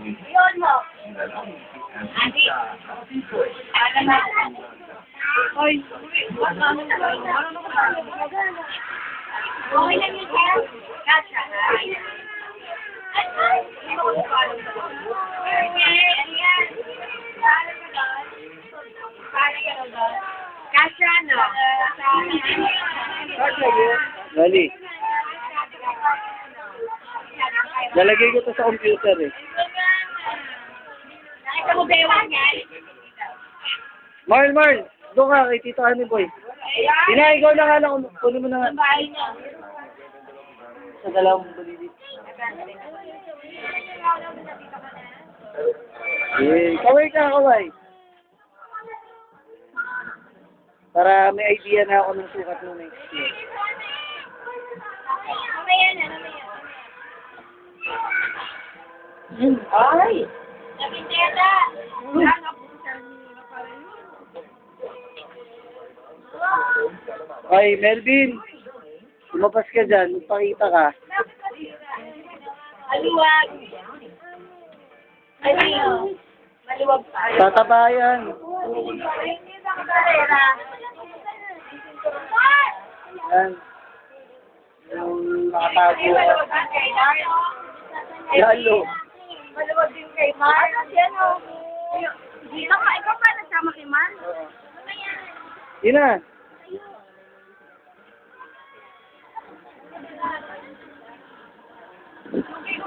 Yun mo. Adi. Para na. Oy. Okay lang yun, sir. Gotcha. Gotcha, no? Dali. Lalagay ko to sa computer eh. Nakita mo ba yung yan? Marl! Doon ka kay Tito Honey Boy. Ina, ikaw na nga lang. Kunin mo na nga. Ang bahay niya. Sa dalawang balili. Eh, kaway ka, kaway. Para may idea na ako ng sukat mo next year. Mamaya na, mamaya. Ay! Nabinteta! Ay, Melvin. Lumabas ka dyan. Magpakita ka. Maluwag. Ano? Maluwag pa. Tatabayan. Hindi ba karera? Yan. Yung nakatago. Maluwag din kay Mar. Lalo. Maluwag din kay Mar. Ano? Ikaw pa nasama kay Mar? Yun na. Hindi ko